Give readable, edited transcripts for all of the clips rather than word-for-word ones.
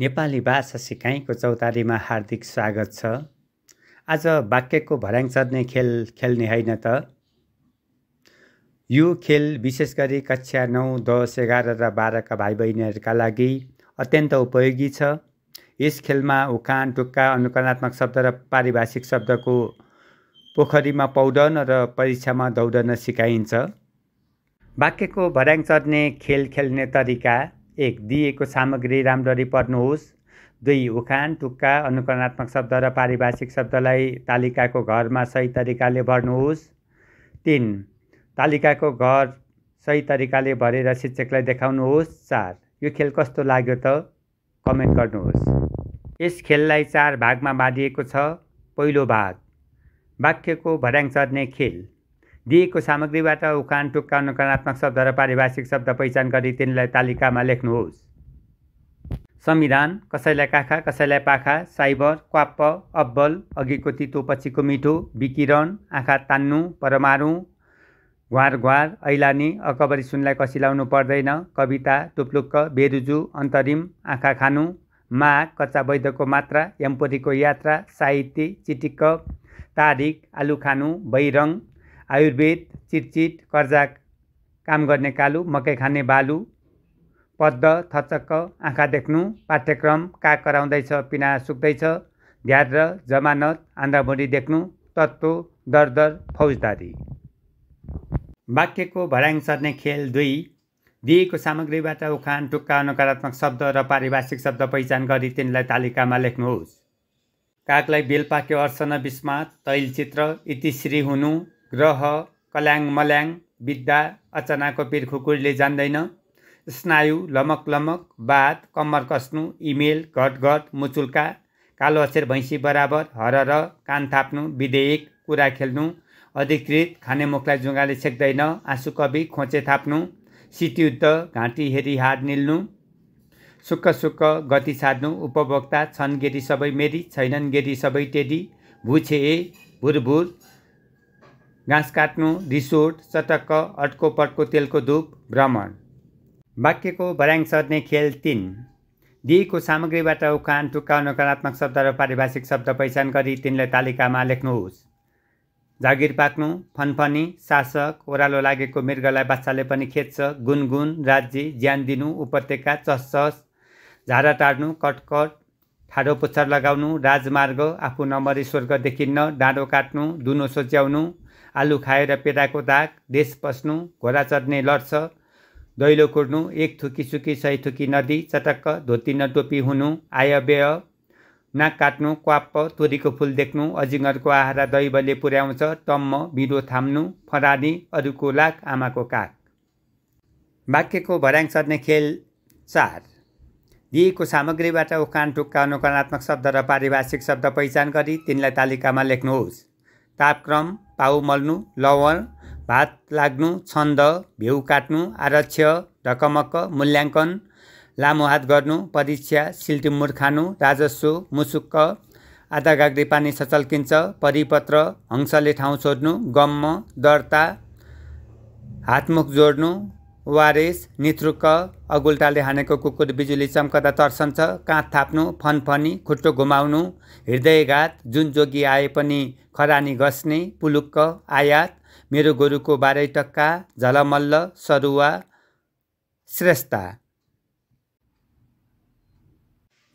नेपाली भाषा सिकाइको चौतारीमा हार्दिक स्वागत छ। आज वाक्यको भर्याङ चढ्ने खेल खेल्ने होइन त। यो खेल विशेष गरी कक्षा 9, 10, 11 र 12 का भाइ बहिनीहरूका लागि अत्यन्त उपयोगी छ। यस खेलमा उखान, टुक्का, अनुकरणात्मक शब्द र पारिभाषिक शब्दको पोखरीमा पौडन र परीक्षामा दौडन सिकाइन्छ। वाक्यको भर्याङ चढ्ने खेल खेल्ने तरिका: 1. दिएको सामग्री राम्ररी पढ्नुहोस्। 2. उखान, टुक्का, अनुकरणात्मक शब्द र पारिभाषिक शब्दलाई तालिकाको घरमा सही तरिकाले भर्नुहोस्। 3. तालिकाको घर सही तरिकाले भरेर शिक्षकलाई देखाउनुहोस्। 4. यो खेल कस्तो लाग्यो त? कमेन्ट गर्नुहोस्। यस खेललाई 4 भागमा बाँडिएको छ। पहिलो भाग: वाक्यको भर्याङ चढ्ने खेल। दिएको सामग्रीबाट उखान, टुक्का, अनुकरणात्मक शब्द र पारिभाषिक शब्द पहिचान गरी तिनलाई तालिकामा लेख्नुहोस्। संविधान: कसैलाई काखा, कसैलाई पाखा। साइबर: क्वाप्प, अब्बल, अघिको तितो पछिको मिठो। विकिरण: आँखा तान्नु। परमाणु: घ्वार घ्वार। ऐलानी: अकबरी सुनलाई कसिलाउनु पर्दैन। कविता: टुप्लुक्क, बेरुजु। अन्तरिम: आँखा खानु। माग: कच्चा वैद्यको मात्रा। यमपुरीको यात्रा। साहित्य: चिटिक्क। तारिक: आलु खानु। बैरङ: आयुर्वेद। चिटचिट: कर्जा काम गर्ने कालु। मकै खाने बालु। पद्ध: थचक्क, आँखा देख्नु। पाठ्यक्रम: काग कराउँदैछ, पिना सुक्दैछ। ध्यार र जमानत: आन्द्राभुँडी देख्नु। तत्त्व: दरदर, फौजदारी। वाक्यको भर्याङ चढ्ने खेल 2. दिएको सामग्रीबाट उखान, टुक्का, अनुकरणात्मक शब्द र पारिभाषिक शब्द पहिचान गरी तिनलाई तालिकामा लेख्नुहोस्। कागलाई बेल पाक्यो अर्चन बिस्मात। तैलचित्र: इतिश्री हुनु। ग्रह: कल्याङ मल्याङ। विद्या: अचनाको पिर खुकुरीले जान्दैन। स्नायु: लमक लमक। बात: कम्मर कस्नु। इमेल: घट घट, मुचुल्का। कालो अक्षर भैँसी बराबर। हरर: कान थाप्नु। विधेयक: कुरा खेल्नु। अधिकृत: खाने मुखलाई जुङ्गाले छेक्दैन। आँसु कवि: खोचे थाप्नु। शीतयुद्ध: घाँटी हेरी हाड निल्नु। सुक्क सुक्क, गति छाड्नु। उपभोक्ता: छन् गेरी सबै मेरी, छैनन् गेरी सबै टेडी। भुछे: भुरभुर, घाँस काट्नु। रिसोर्ट: चटक्क, अड्को पड्को तेलको धुप। भ्रमण। वाक्यको भर्याङ चढ्ने खेल 3. दिएको सामग्रीबाट उखान, टुक्का, अनुकरणात्मक शब्द र पारिभाषिक शब्द पहिचान गरी तिनलाई तालिकामा लेख्नुहोस्। जागिर पाक्नु। फनफनी: शासक। ओह्रालो लागेको मृगलाई बाछाले पनि खेद्छ। गुनगुन: राज्य। ज्यान दिनु। उपत्यका। चसचस: झारा टार्नु। कटकट: ठाडो पुच्छर लगाउनु। राजमार्ग: आफू नमरी स्वर्ग देखिन्न। डाँडो काट्नु। दुनो सोच्याउनु। आलु खाएर पेटाको दाग। देश पस्नु। घोडा चढ्ने लड्छ। दैलो कुर्नु। एक थुकी सुकी, सही थुकी नदी। चटक्क: धोती न टोपी हुनु। आय व्यय: नाक काट्नु। क्वाप्प: तोरीको फुल देख्नु। अजिङ्गरको आहारा दैवले पुर्याउँछ। टम्म: बिँडो थाम्नु। फरानी: अरूको लाग, आमाको काग। वाक्यको भर्याङ चढ्ने खेल 4. दिएको सामग्रीबाट उखान, टुक्का, अनुकरणात्मक शब्द र पारिभाषिक शब्द पहिचान गरी तिनलाई तालिकामा लेख्नुहोस्। तापक्रम: पाउ मल्नु। लवण: भात लाग्नु। छन्द: भ्यू काट्नु। आरक्ष: ढकमक्क, मूल्याङ्कन, लामो हात गर्नु। परीक्षा: सिल्टिमुर खानु। राजस्व: मुसुक्क, आधा गाग्री पानी सचल्किन्छ। परिपत्र: हंसले ठाउँ छोड्नु। गम्म: दर्ता, हातमुख जोड्नु। वारेस: निथ्रुक्क, अगुल्टाले हानेको कुकुर बिजुली चम्कदा तर्सन्छ। काँध थाप्नु। फनफनी: खुट्टो घुमाउनु। हृदयघात: जुन जोगी आए पनि खरानी घस्ने। पुलुक्क: आयात, मेरो गोरुको 12 टक्का। झलमल्ल: सरुवा, श्रेष्ठता।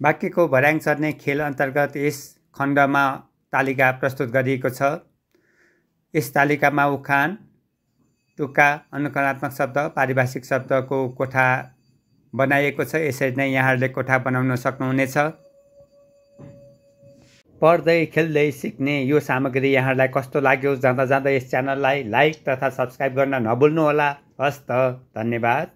वाक्यको भर्याङ चढ्ने खेल अन्तर्गत यस खण्डमा तालिका प्रस्तुत गरिएको छ। यस तालिकामा उखान, टुक्का, अनुकरणात्मक शब्द, पारिभाषिक शब्दको कोठा बनाइएको छ। यसरी नै यहाँहरूले कोठा बनाउन सक्नुहुनेछ। पढ्दै खेल्दै सिक्ने यो सामग्री यहाँहरूलाई कस्तो लाग्यो? जाँदा जाँदा यस च्यानललाई लाइक तथा सब्सक्राइब गर्न नभुल्नुहोला। हस्त, धन्यवाद।